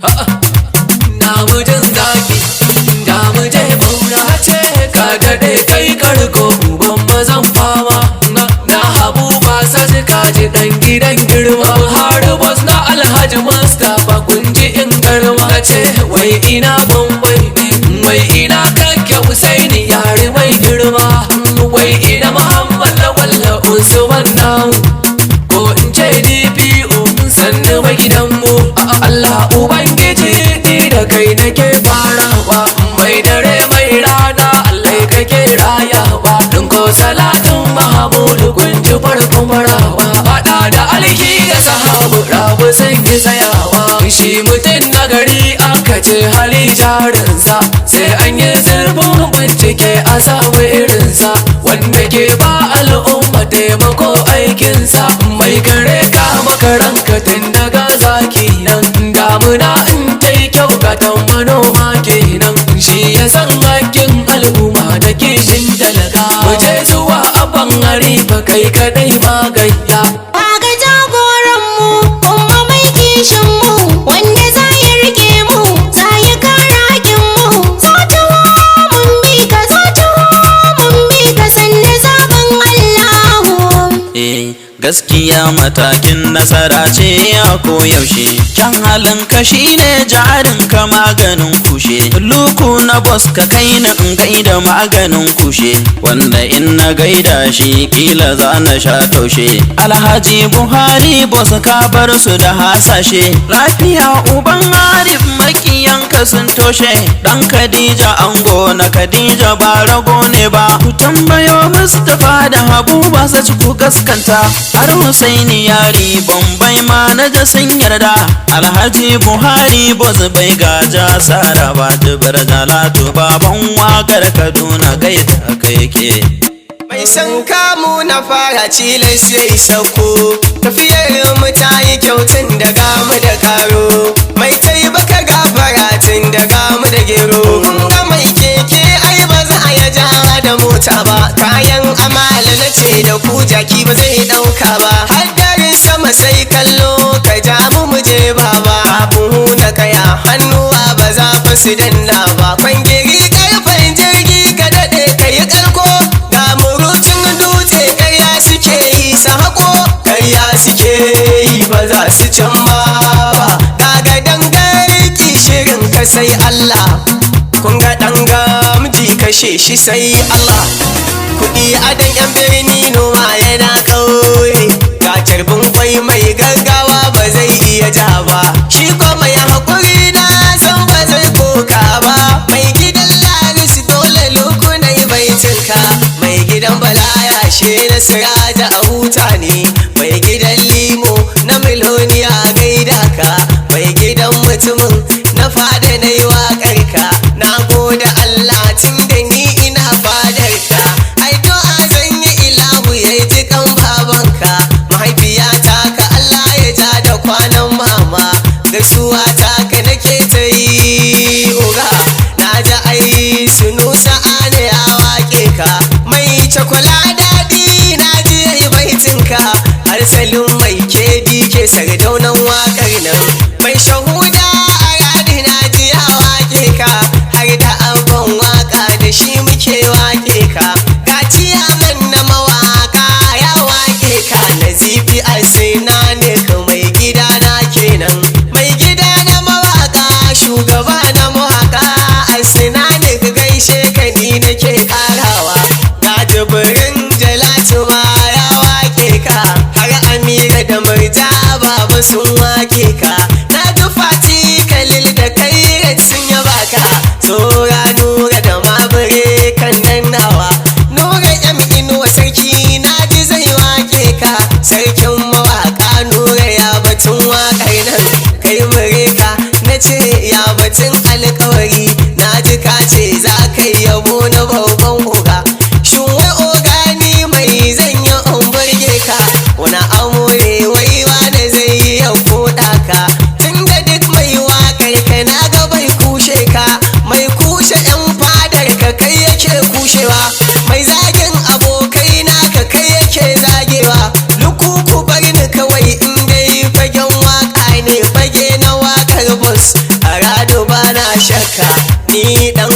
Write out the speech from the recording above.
na mujin zaki da muje bauna ce ka daɗe kai karko uban mazan fama na habu ba saji kaji ɗan gidan girma har bos na alhaji mustapha kunji in garma ce wai ina bambai wai ina kake husaini yare mai girma wai ina muhammad lawalla usman namu ko in ce dpo sannu mai gidanmu Allah ubangiji ni da kai nake farawa mai dare mai rana Allah kake rayawa din ko salatin mahamudu kun ji farkon marawa fada da alki da sahabu rabu sai ki tsayawa shi mutum na gari aka ce hali jarinsa sai an yi zurfin bincike a samu irinsa wanda ke ba al'umma taimako aikinsa mai kare ka makaranka tun daga zaki nan damuna in ta yi kyau gatan manoma kenan shi ya san hakkin al'umma da kishin talaka muje zuwa abban harifa kai kadai magayya ga jagoranmu kuma mai kishinmu wanda za ya rike mu za ya kare hakinmu zotawa mun bi ka sanne zaben Allahu gaskiya matakin nasara ce a koyaushe kyan halin ka shine jarin ka maganin kushe luku na bos ka kai na in gaida maganin kushe wanda in na gaida shi kila za na sha taushe alhaji buhari bos ka bar su da hasashe lafiya uban arif makiyanka sun toshe dan khadija ango na khadija ba rago ne ba ku tambayo mustapha da habu ba sa ci ku gaskanta har Husaini yari Bombay ma na ja sun yarda Alhaji Buhari boss bai gaja sara ba dubar dalatu baban wakar Kaduna gaida kai yake mai san kamu na fara cilai sai sauko tafiyar mu ta yi kyautun da gamu da karo mai tai baka gafara tun da gamu da gero kun ga mai keke ai ba za a ya ja da mota ba kayan amala na ce da ku jaki ba zai dauka ba haddarin sama sai kallo ka ja mu je baba buhu na kaya hannuwa ba za fa su danna ba kwangiri karfin jirgi ka dade kai karko ga murutun dutse karya suke yi sa hako karya suke yi ba za su can ba kaga dangarki shirin ka sai Allah kun ga danga miji kashe shi sai Allah kudi adan yan birni noma yana kauye ga carbin kwai mai gaggawa ba zai iya ja ba shi ko mai hakuri na san ba zai koka ba mai gidan laris dole lukunai bai cinka mai gidan balaya she na siraja a huta ne mai gidan limo na miloniya gaida ka mai gidan mutumin na fada na yi waƙar ka na gode Allah tun da ni ina fadar ka ai to a zan yi ilahu ya yi jikan babanka mahaifiyata ka Allah ya ja da kwanan mama gaisuwa ta ka nake ta yi oga na ji ai sunu sa'ana ya waƙe ka mai cakwala daɗi na ji yayi baitinka har salin mai kedi ke sardaunan waƙar nan mai shahuda a radi na ji ya waƙe ka har da abban waƙa da shi muke waƙe ka ga ciyaman na mawaƙa ya waƙe ka nazifi asina ne ka mai gida na kenan mai gida na mawaƙa shugaba na mawaƙa asina ne ka gaishe ka ni nake ƙarawa ga jibirin jalatu ma ya waƙe ka har amira da murja baba sun waƙe ka na ji fati kalil da kairat sun yaba ka tsora nura da mabure kan nan nawa nura yam inuwa sarki na ji zai waƙe ka sarkin mawaƙa nura ya batun waƙar nan kai mureka na ce ya batun alƙawari na ji ka ce za ka yi yabo na babban oga shin wai ogani mai zan yi in burge ka wani amore wai wani zai yi ya koda ka tun da duk mai waƙar ka na ga bai kushe ka mai kushe yan fadar ka kai yake kushewa mai zagin abokai naka kai yake zagewa lukuku bar ni kawai in dai fagen waƙa ne fage na waƙar bus bana shakka ni dan